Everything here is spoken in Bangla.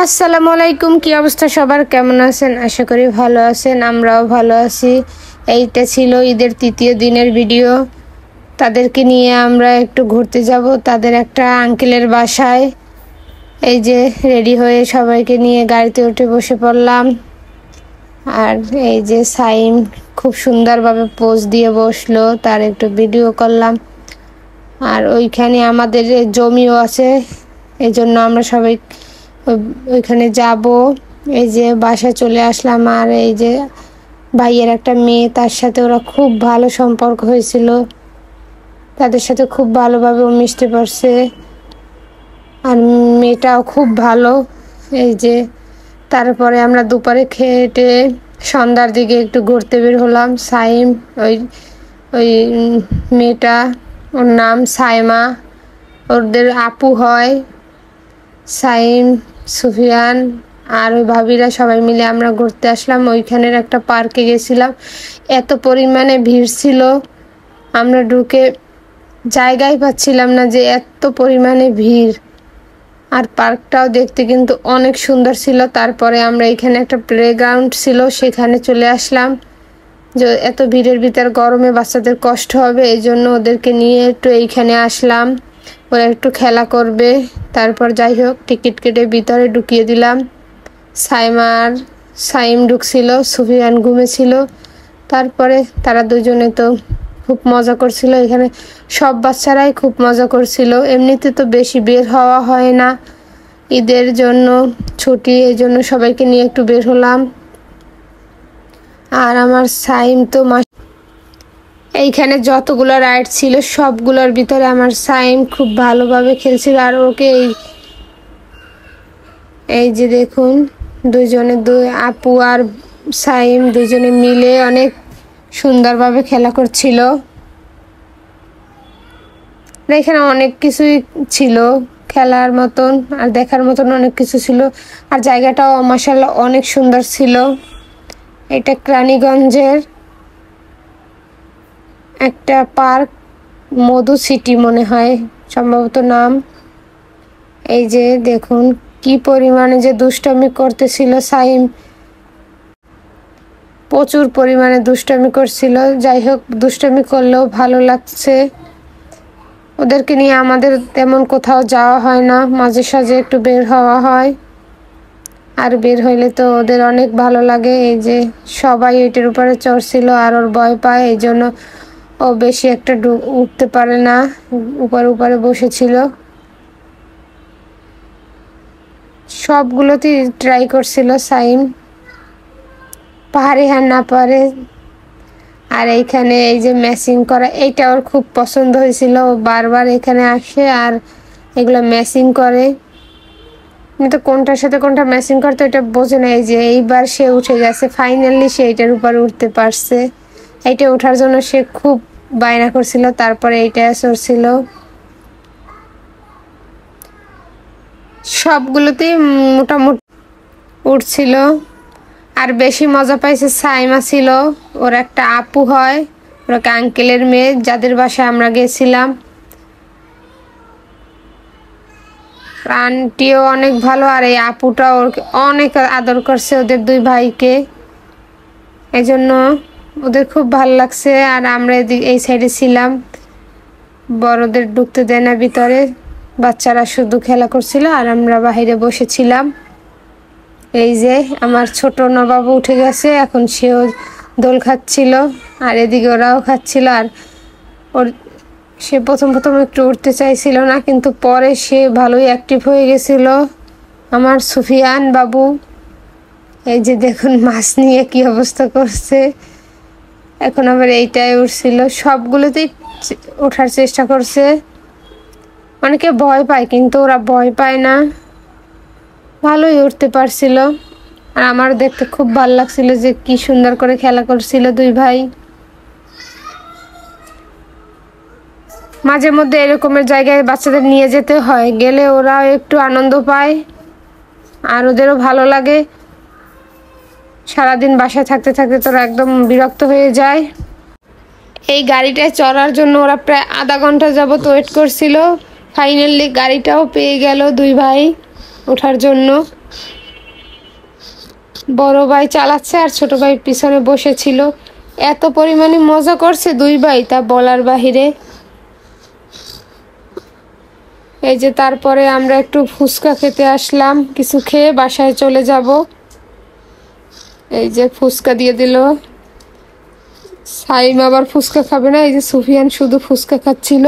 আসসালামু আলাইকুম। কি অবস্থা সবার, কেমন আছেন? আশা করি ভালো আছেন, আমরাও ভালো আছি। এইটা ছিল ঈদের তৃতীয় দিনের ভিডিও। তাদেরকে নিয়ে আমরা একটু ঘুরতে যাব তাদের একটা আঙ্কেলের বাসায়। এই যে রেডি হয়ে সবাইকে নিয়ে গাড়িতে উঠে বসে পড়লাম। আর এই যে সাইম খুব সুন্দরভাবে পোজ দিয়ে বসলো, তার একটু ভিডিও করলাম। আর ওইখানে আমাদের জমিও আছে, এই জন্য আমরা সবাই ওইখানে যাব। এই যে বাসায় চলে আসলাম। আর এই যে ভাইয়ের একটা মেয়ে, তার সাথে ওরা খুব ভালো সম্পর্ক হয়েছিল, তাদের সাথে খুব ভালোভাবে মিশতে পারছে। আর মেয়েটাও খুব ভালো। এই যে তারপরে আমরা দুপুরে খেয়ে সন্ধ্যার দিকে একটু ঘুরতে বের হলাম। সাইম ওই ওই মেয়েটা, ওর নাম সাইমা, ওদের আপু হয়। সাইম, সুফিয়ান আর ওই ভাবিরা সবাই মিলে আমরা ঘুরতে আসলাম। ওইখানের একটা পার্কে গেছিলাম। এত পরিমাণে ভিড় ছিল, আমরা ঢুকে জায়গাই পাচ্ছিলাম না, যে এত পরিমাণে ভিড়। আর পার্কটাও দেখতে কিন্তু অনেক সুন্দর ছিল। তারপরে আমরা এখানে একটা প্লেগ্রাউন্ড ছিল, সেখানে চলে আসলাম। যে এত ভিড়ের ভিতর গরমে বাচ্চাদের কষ্ট হবে, এই জন্য ওদেরকে নিয়ে একটু এইখানে আসলাম, ওরা একটু খেলা করবে। তারপর যাই হোক টিকিট কেটে ভিতরে ঢুকিয়ে দিলাম। সাইম ঢুকছিল, সুফিয়ান ঘুমেছিল। তারপরে তারা দুজনে তো খুব মজা করছিল। এখানে সব বাচ্চারাই খুব মজা করছিল। এমনিতে তো বেশি বের হওয়া হয় না, ঈদের জন্য ছুটি, এই জন্য সবাইকে নিয়ে একটু বের হলাম। আর আমার সাইম তো এইখানে যতগুলো রাইড ছিল সবগুলোর ভিতরে আমার সাইম খুব ভালোভাবে খেলছিল। আর ওকে এই যে দেখুন, দুই আপু আর সাইম দুজনে মিলে অনেক সুন্দরভাবে খেলা করছিল। এখানে অনেক কিছুই ছিল খেলার মতন আর দেখার মতন, অনেক কিছু ছিল। আর জায়গাটাও মাশাআল্লাহ অনেক সুন্দর ছিল। এটা রানীগঞ্জের একটা পার্ক, মধু সিটি মনে হয় সম্ভবত নাম। এই যে দেখুন কি পরিমাণে যে দুষ্টামি করতেছিল সাইম, প্রচুর পরিমাণে দুষ্টামি করছিল। যাই হোক, দুষ্টামি করলেও ভালো লাগছে। ওদেরকে নিয়ে আমাদের তেমন কোথাও যাওয়া হয় না, মাঝে সাঝে একটু বের হওয়া হয়। আর বের হইলে তো ওদের অনেক ভালো লাগে। এই যে সবাই এটার উপরে চড়ছিল, আর ওর ভয় পায়, এই জন্য ও বেশি একটা উঠতে পারে না, উপরে বসেছিল। সবগুলোতেই ট্রাই করছিল সাইম, পাহাড়ে হ্যাঁ না পারে। আর এইখানে এই যে ম্যাচিং করা, এইটা ওর খুব পছন্দ হয়েছিল। ও বারবার এখানে আসে আর এগুলো ম্যাচিং করে, কিন্তু কোনটার সাথে কোনটা ম্যাচিং করতে এটা বোঝে না। এই যে এইবার সে উঠে গেছে, ফাইনালি সে এইটার উপরে উঠতে পারছে। এইটা ওঠার জন্য সে খুব বায়না করছিল, তারপরে এইটা চড়ছিল। সবগুলোতেই মোটামুটি উঠছিল। আর বেশি মজা পাইছে সাইমা ছিল, ওর একটা আপু হয়, ওর একটা আঙ্কেলের মেয়ে, যাদের বাসায় আমরা গেছিলাম। আন্টিও অনেক ভালো, আর এই আপুটা ওকে অনেক আদর করছে, ওদের দুই ভাইকে, এই জন্য ওদের খুব ভালো লাগছে। আর আমরা এই সাইডে ছিলাম, বড়দের ঢুকতে দেয় না ভিতরে, বাচ্চারা শুধু খেলা করছিল আর আমরা বাইরে বসেছিলাম। এই যে আমার ছোট নবাবু উঠে গেছে, এখন সেও দোল খাচ্ছিল, আর এদিকে ওরাও খাচ্ছিল। আর সে প্রথম একটু উঠতে চাইছিল না, কিন্তু পরে সে ভালোই অ্যাক্টিভ হয়ে গেছিল। আমার সুফিয়ান বাবু এই যে দেখুন মাছ নিয়ে কি অবস্থা করছে। এখন আবার এইটাই উঠছিল, সবগুলোতেই ওঠার চেষ্টা করছে। অনেকে ভয় পায়, কিন্তু ওরা ভয় পায় না, ভালোই উঠতে পারছিল। আর আমার দেখতে খুব ভালো লাগছিল যে কি সুন্দর করে খেলা করছিল দুই ভাই। মাঝে মধ্যে এরকমের জায়গায় বাচ্চাদের নিয়ে যেতে হয়, গেলে ওরাও একটু আনন্দ পায় আর ওদেরও ভালো লাগে। সারাদিন বাসায় থাকতে থাকতে তোরা একদম বিরক্ত হয়ে যায়। এই গাড়িটায় চড়ার জন্য ওরা প্রায় আধা ঘন্টা যাবত ওয়েট করছিল। ফাইনালি গাড়িটাও পেয়ে গেল দুই ভাই ওঠার জন্য। বড় ভাই চালাচ্ছে আর ছোট ভাই পিছনে বসেছিল। এত পরিমাণে মজা করছে দুই ভাই, তা বলার বাহিরে। এই যে তারপরে আমরা একটু ফুচকা খেতে আসলাম, কিছু খেয়ে বাসায় চলে যাব। এই যে ফুচকা দিয়ে দিল। সাইম আবার ফুচকা খাবে না, এই যে সুফিয়ান শুধু ফুচকা খাচ্ছিল।